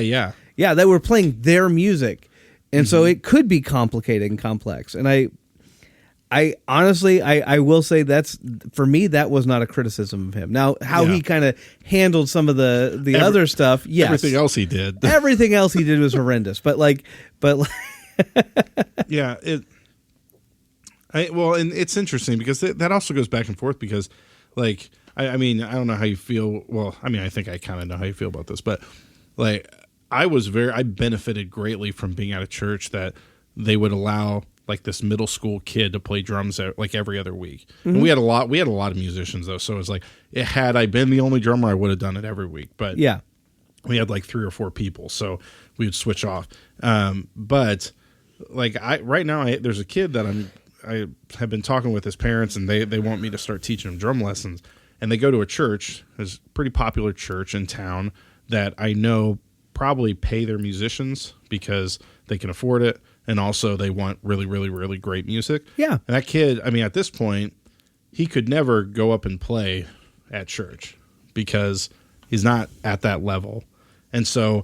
Yeah. They were playing their music. And so it could be complicated and complex. And I honestly, I will say that's, for me, that was not a criticism of him. Now, how he kind of handled some of the other stuff, yes. Everything else he did. Everything else he did was horrendous. But yeah, and it's interesting because that also goes back and forth because, like, I mean, I don't know how you feel. Well, I mean, I think I kind of know how you feel about this, but like, I benefited greatly from being at a church that they would allow like this middle school kid to play drums like every other week. And we had a lot of musicians though. So it was like, had I been the only drummer, I would have done it every week. But yeah, we had like 3 or 4 people, so we would switch off. But like right now, there's a kid that I have been talking with his parents, and they want me to start teaching him drum lessons. And they go to a church, a pretty popular church in town that I know probably pay their musicians because they can afford it. And also they want really, really, really great music. Yeah. And that kid, I mean, at this point, he could never go up and play at church because he's not at that level. And so,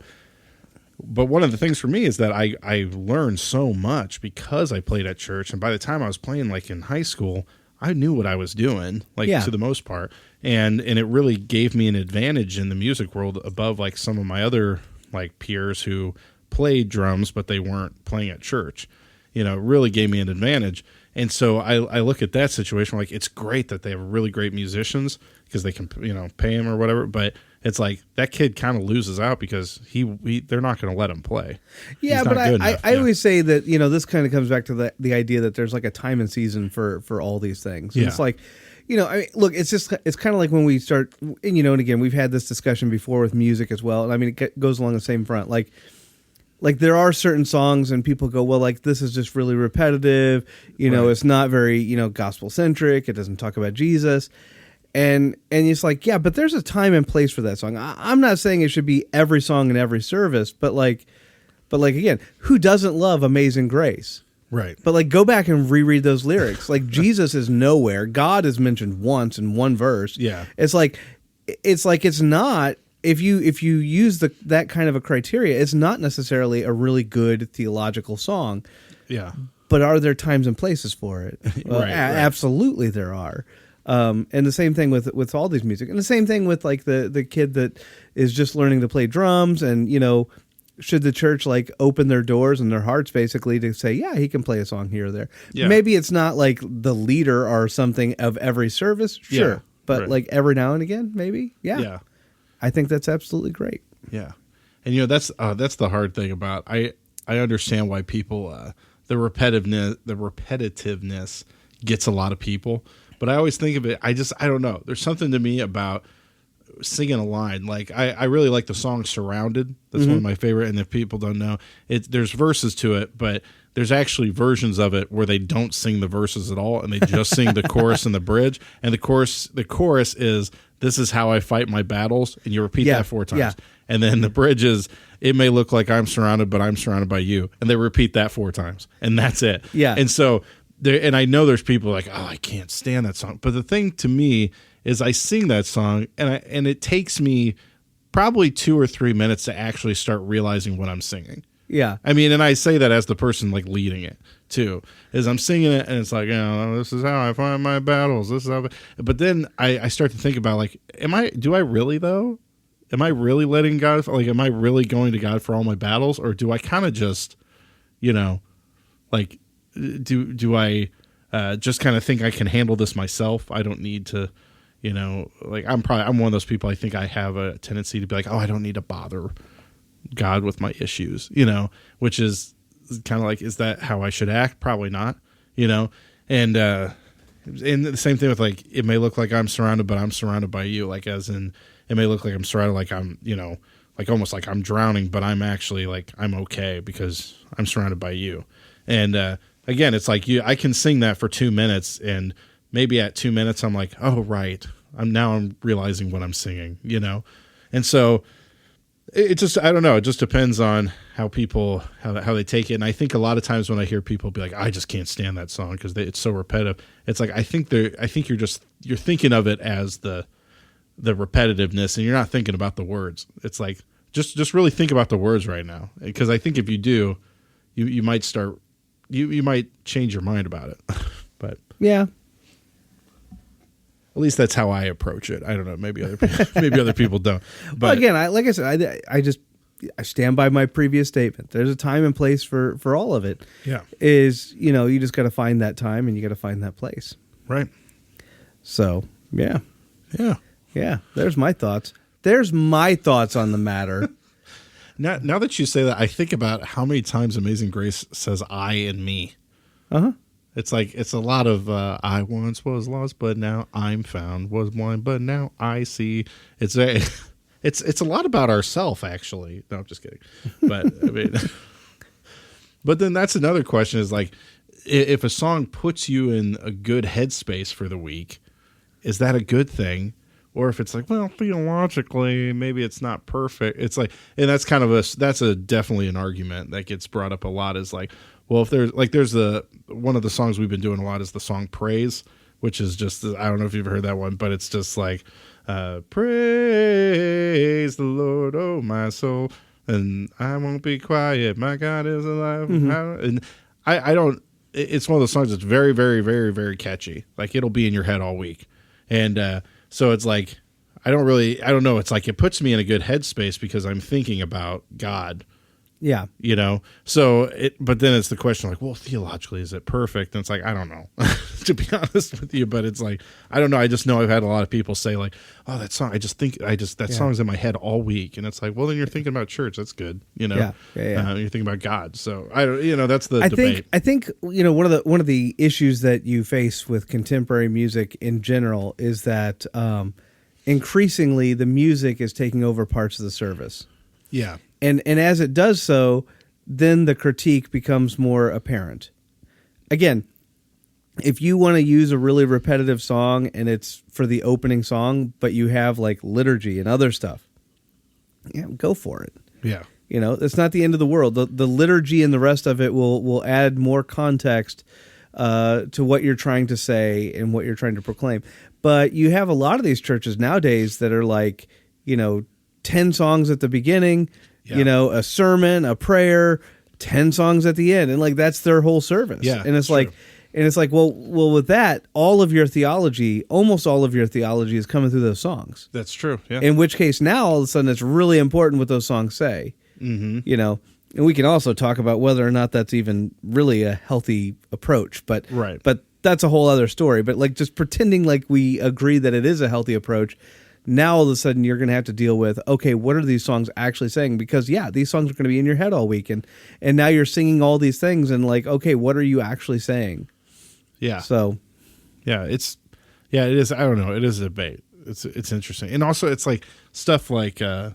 but one of the things for me is that I learned so much because I played at church. And by the time I was playing like in high school, I knew what I was doing, like to the most part. And it really gave me an advantage in the music world above like some of my other like peers who played drums, but they weren't playing at church. It really gave me an advantage. And so I look at that situation like it's great that they have really great musicians because they can, pay him or whatever. But it's like that kid kind of loses out because they're not going to let him play. Yeah, but I always say that, this kind of comes back to the idea that there's like a time and season for all these things. And it's like, I mean, look, it's kind of like when we start, and again, we've had this discussion before with music as well. And I mean, it goes along the same front. Like there are certain songs and people go, well, like this is just really repetitive. It's not very, gospel centric. It doesn't talk about Jesus. And it's like, yeah, but there's a time and place for that song. I'm not saying it should be every song in every service, but like again, who doesn't love Amazing Grace? Right. But like go back and reread those lyrics. Like Jesus is nowhere. God is mentioned once in one verse. Yeah. It's not. If you use that kind of a criteria, it's not necessarily a really good theological song. Yeah. But are there times and places for it? Well, right. Absolutely there are. And the same thing with all these music. And the same thing with like the kid that is just learning to play drums and, should the church like open their doors and their hearts basically to say, yeah, he can play a song here or there. Yeah. Maybe it's not like the leader or something of every service. Sure. Yeah, but like every now and again, maybe. Yeah. Yeah. I think that's absolutely great. Yeah. And that's the hard thing about I understand why people the repetitiveness gets a lot of people, but I always think of it I don't know. There's something to me about singing a line. Like I really like the song Surrounded. That's one of my favorite, and if people don't know, there's verses to it, but there's actually versions of it where they don't sing the verses at all and they just sing the chorus and the bridge. And the chorus is, "This is how I fight my battles," and you repeat that 4 times. Yeah. And then the bridge is, "It may look like I'm surrounded, but I'm surrounded by you." And they repeat that 4 times. And that's it. Yeah. And so and I know there's people like, "Oh, I can't stand that song." But the thing to me is I sing that song and it takes me probably 2 or 3 minutes to actually start realizing what I'm singing. Yeah. I mean, and I say that as the person like leading it too, is I'm singing it and it's like, this is how I find my battles. This is how, but then I start to think about like, do I really though? Am I really letting God, like, am I really going to God for all my battles? Or do I kind of just, like, do I just kind of think I can handle this myself? I don't need to, like I'm one of those people. I think I have a tendency to be like, I don't need to bother God with my issues, which is kind of like, is that how I should act? Probably not, and the same thing with like, it may look like I'm surrounded, but I'm surrounded by you. Like as in, it may look like I'm surrounded, like I'm, like almost like I'm drowning, but I'm actually like, I'm okay because I'm surrounded by you. And again, it's like I can sing that for 2 minutes and maybe at 2 minutes, I'm like, oh, right. I'm realizing what I'm singing, And so it just, I don't know. It just depends on how people, how they take it. And I think a lot of times when I hear people be like, I just can't stand that song because it's so repetitive. It's like, I think you're thinking of it as the repetitiveness and you're not thinking about the words. It's like, just really think about the words right now. Because I think if you do, you might start you might change your mind about it. But yeah. At least that's how I approach it. I don't know. Maybe other people don't. But well, again, like I said, I stand by my previous statement. There's a time and place for all of it. Yeah. Is, you just got to find that time and you got to find that place. Right. So, yeah. Yeah. Yeah. There's my thoughts. There's my thoughts on the matter. Now that you say that, I think about how many times Amazing Grace says I and me. Uh-huh. It's like, it's a lot of I once was lost, but now I'm found, was blind, but now I see. It's a lot about ourself, actually. No, I'm just kidding. But I mean, but then that's another question is like, if a song puts you in a good headspace for the week, is that a good thing? Or if it's like, well, theologically, maybe it's not perfect. It's like, and that's kind of definitely an argument that gets brought up a lot is like, well, if there's one of the songs we've been doing a lot is the song Praise, which is just, I don't know if you've heard that one, but it's just like, praise the Lord, oh my soul, and I won't be quiet, my God is alive. Mm-hmm. And I don't, it's one of those songs that's very, very, very, very catchy. Like it'll be in your head all week. And so it's like, I don't know. It's like it puts me in a good headspace because I'm thinking about God. Yeah. So but then it's the question like, well, theologically, is it perfect? And it's like, I don't know, to be honest with you, but it's like, I don't know. I just know I've had a lot of people say like, oh, that song, that song's in my head all week. And it's like, well, then you're thinking about church. That's good. Yeah. You're thinking about God. So that's the debate. I think, one of the issues that you face with contemporary music in general is that, increasingly the music is taking over parts of the service. Yeah. And as it does so, then the critique becomes more apparent. Again, if you want to use a really repetitive song and it's for the opening song, but you have like liturgy and other stuff, go for it. Yeah. It's not the end of the world. The liturgy and the rest of it will add more context to what you're trying to say and what you're trying to proclaim. But you have a lot of these churches nowadays that are like, 10 songs at the beginning, a sermon, a prayer, 10 songs at the end. And like, that's their whole service. Yeah. And it's like, well, with that, almost all of your theology is coming through those songs. That's true. Yeah. In which case now all of a sudden it's really important what those songs say, and we can also talk about whether or not that's even really a healthy approach, but that's a whole other story. But like just pretending like we agree that it is a healthy approach. Now all of a sudden you're going to have to deal with, okay, what are these songs actually saying? Because these songs are going to be in your head all week, and now you're singing all these things, and like, okay, what are you actually saying? Yeah. So, it is. I don't know. It is a debate. It's interesting, and also it's like stuff like, do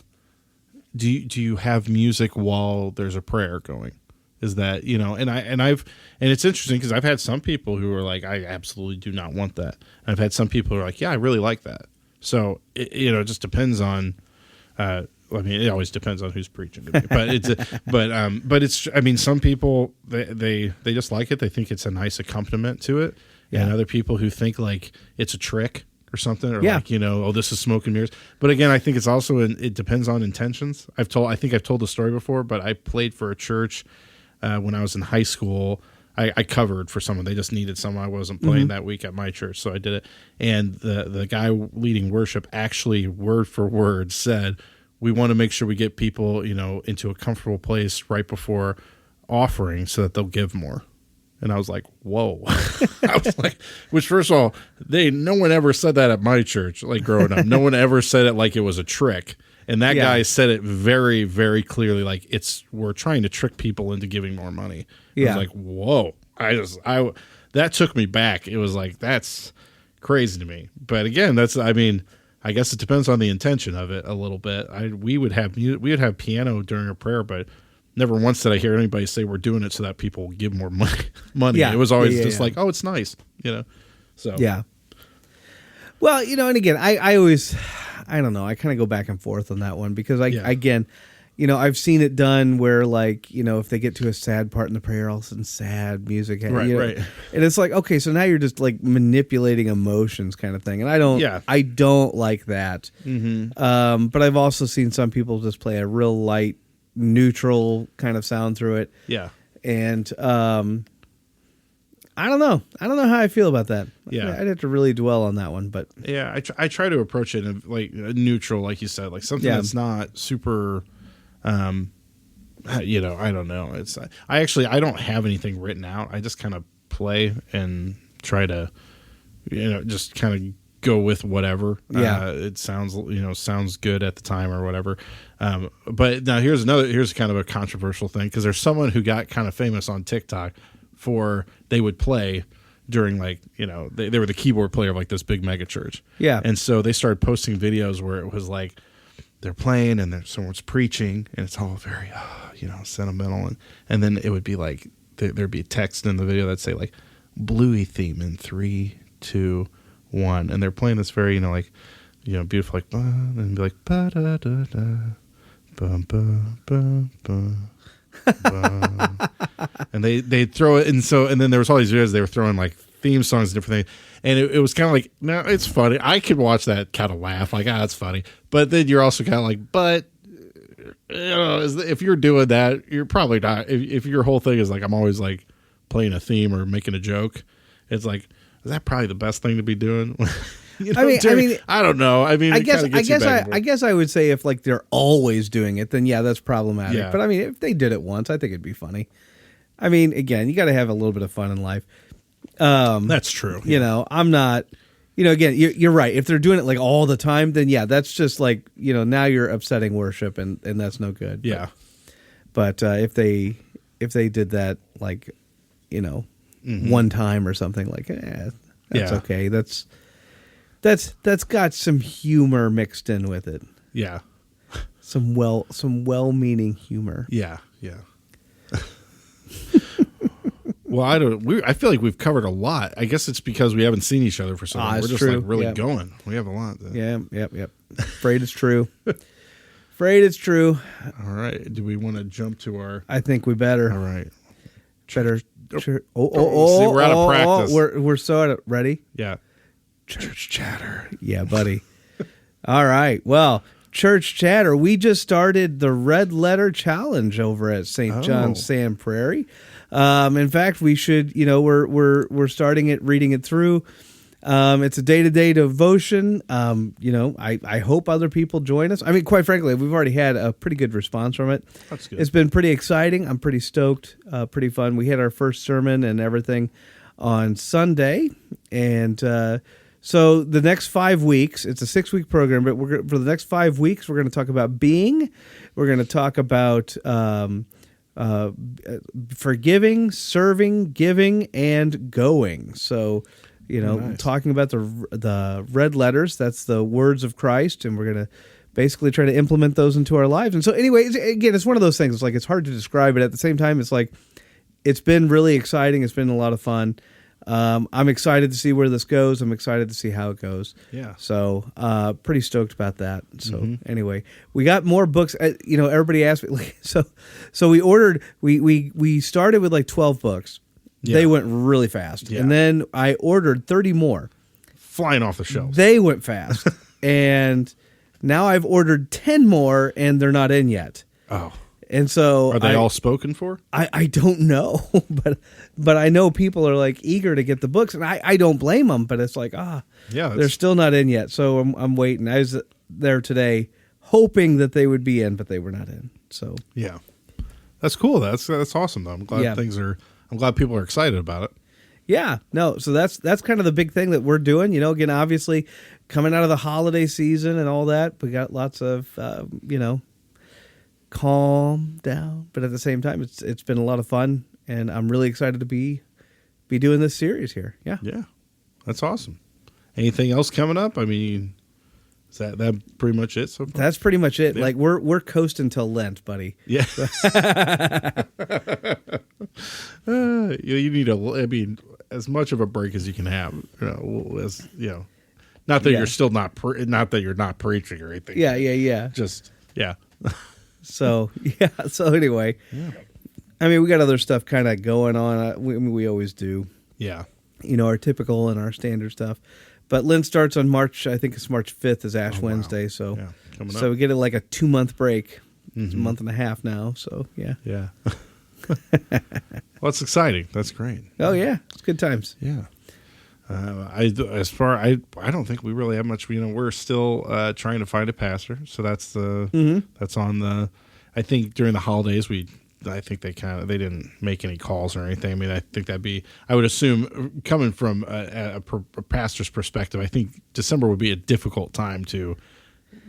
you have music while there's a prayer going? Is that and it's interesting because I've had some people who are like, I absolutely do not want that. And I've had some people who are like, yeah, I really like that. So it just depends on. It always depends on who's preaching, but it's. I mean, some people they just like it. They think it's a nice accompaniment to it, and other people who think like it's a trick or something, or like this is smoke and mirrors. But again, I think it's also it depends on intentions. I think I've told the story before, but I played for a church when I was in high school. I covered for someone. They just needed someone. I wasn't playing that week at my church, so I did it. And the guy leading worship actually, word for word, said, we want to make sure we get people, into a comfortable place right before offering so that they'll give more. And I was like, whoa. I was like, which first of all, no one ever said that at my church, like growing up. No one ever said it like it was a trick. And that guy said it very, very clearly, like we're trying to trick people into giving more money. I was like, whoa. That took me back. It was like, that's crazy to me. But again, I guess it depends on the intention of it a little bit. We would have piano during a prayer, but never once did I hear anybody say we're doing it so that people give more money. Yeah. It was always just like, oh, it's nice, So yeah. Well, and again, I always, I don't know, I kind of go back and forth on that one because again, I've seen it done where like, if they get to a sad part in the prayer, all of a sudden sad music. Right. And it's like, okay, so now you're just like manipulating emotions kind of thing. And I don't like that. Mm-hmm. But I've also seen some people just play a real light, neutral kind of sound through it. Yeah. And I don't know how I feel about that. Yeah. I'd have to really dwell on that one, but Yeah, I try to approach it in like neutral, like you said, like something that's not super. You know, I don't know. It's I don't have anything written out. I just kind of play and try to, you know, just kind of go with whatever. Yeah, it sounds good at the time or whatever. But now here's kind of a controversial thing, because there's someone who got kind of famous on TikTok for they would play during, like, you know, they were the keyboard player of like this big mega church. Yeah, and so they started posting videos where it was like they're playing and someone's preaching and it's all very you know, sentimental, and then it would be like there'd be text in the video that'd say like Bluey theme in 3, 2, 1, and they're playing this very, you know, like, you know, beautiful, like, and be like ba da da da ba ba ba ba, and they throw it, and then there was all these videos they were throwing like theme songs and different things, and it was kind of like, no, it's funny. I could watch that, kind of laugh, like, that's funny, but then you're also kind of like, but you know, if you're doing that, you're probably not. If your whole thing is like, I'm always like playing a theme or making a joke, it's like, is that probably the best thing to be doing? You know, I mean, I don't know. I mean, I guess I would say if like they're always doing it, then yeah, that's problematic. Yeah. But I mean, if they did it once, I think it'd be funny. I mean, again, you got to have a little bit of fun in life. That's true. You know, I'm not. You know, again, you're right. If they're doing it like all the time, then yeah, that's just like, you know, now you're upsetting worship, and that's no good. Yeah. But if they did that, like, you know, one time or something, like, that's okay. That's got some humor mixed in with it. Yeah. Some well-meaning humor. Yeah. Yeah. Well, I feel like we've covered a lot. I guess it's because we haven't seen each other for so long. We're just true. like really going. We have a lot. Yep. Afraid it's true. Afraid it's true. All right. Do we want to jump to our? I think we better. All right. Better. See, we're out of practice. We're so out of, ready. Yeah. Church chatter. Yeah, buddy. All right. Well, church chatter. We just started the Red Letter Challenge over at St. John's Sand Prairie. In fact, we should, you know, we're starting it, reading it through. It's a day-to-day devotion. You know, I hope other people join us. I mean, quite frankly, we've already had a pretty good response from it. That's good. It's been pretty exciting. I'm pretty stoked. Pretty fun. We had our first sermon and everything on Sunday, and so the next 5 weeks, it's a 6-week program, but for the next 5 weeks, we're going to talk about being. We're going to talk about forgiving, serving, giving, and going. So, you know, nice. Talking about the red letters, that's the words of Christ, and we're going to basically try to implement those into our lives. And so anyway, again, it's one of those things. It's like, it's hard to describe, but at the same time, it's like, it's been really exciting. It's been a lot of fun. I'm excited to see where this goes. I'm excited to see how it goes. Yeah. So, pretty stoked about that. So anyway, we got more books. You know, everybody asked me, like, so we ordered, we started with like 12 books. Yeah. They went really fast. Yeah. And then I ordered 30 more. Flying off the shelves. They went fast. And now I've ordered 10 more and they're not in yet. Oh. And so are they all spoken for? I don't know, but I know people are like eager to get the books, and I don't blame them. But it's like, they're still not in yet. So I'm waiting. I was there today, hoping that they would be in, but they were not in. So yeah, that's cool. That's awesome though. I'm glad I'm glad people are excited about it. Yeah, no. So that's kind of the big thing that we're doing. You know, again, obviously coming out of the holiday season and all that, we got lots of you know. Calm down, but at the same time, it's been a lot of fun, and I'm really excited to be doing this series here. Yeah, that's awesome. Anything else coming up? I mean, is that pretty much it so far? That's pretty much it. Yeah. Like we're coasting till Lent, buddy. Yeah. You need I mean, as much of a break as you can have. Not that you're still not that you're not preaching or anything. Yeah. Just So anyway, I mean, we got other stuff kind of going on. We always do. Yeah. You know, our typical and our standard stuff. But Lent starts on March, I think it's March 5th is Ash Wednesday. So coming so up. we get it like a 2-month break. It's a month and a half now. So yeah. Yeah. Well, it's exciting. That's great. Oh yeah, it's good times. Yeah. I don't think we really have much. We're still trying to find a pastor, so that's that's on the. I think during the holidays I think they didn't make any calls or anything. I mean, I think I would assume coming from a pastor's perspective, I think December would be a difficult time to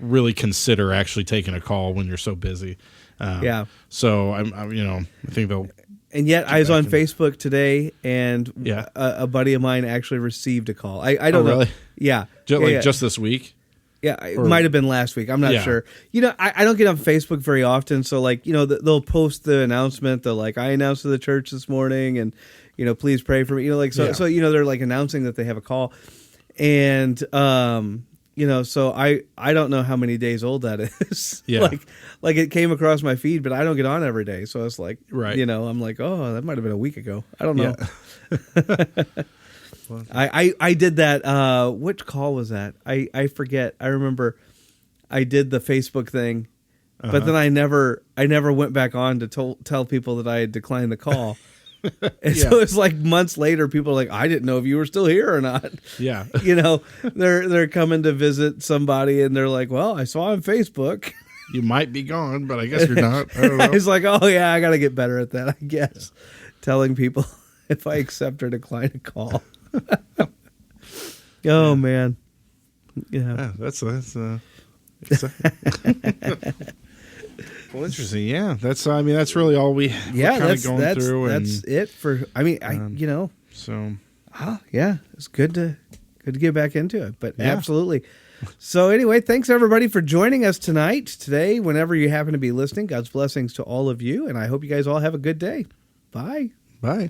really consider actually taking a call when you're so busy. Yeah. So I think they'll. And yet I was on Facebook today, and Yeah. a buddy of mine actually received a call. I don't know. Really? Yeah. Just this week? Yeah, it might have been last week. I'm not sure. I don't get on Facebook very often, so they'll post the announcement. They're like, I announced to the church this morning, and please pray for me. So they're like announcing that they have a call, and so I don't know how many days old that is. Yeah. like it came across my feed, but I don't get on every day, so it's like, right. I'm like, oh, that might have been a week ago. I don't know. Yeah. I did that. Which call was that? I forget. I remember I did the Facebook thing, but then I never went back on to tell people that I had declined the call. And so it's like months later, people are like, I didn't know if you were still here or not. Yeah. They're coming to visit somebody, and they're like, well, I saw on Facebook. You might be gone, but I guess you're not. I don't know. It's like, oh yeah, I got to get better at that, I guess. Telling people if I accept or decline a call. Oh man, yeah. That's exciting. Well, interesting. Yeah, that's really all we're kind of going through. That's it for. I mean, So. Yeah, it's good to get back into it. But absolutely. So anyway, thanks everybody for joining us today, whenever you happen to be listening. God's blessings to all of you, and I hope you guys all have a good day. Bye. Bye.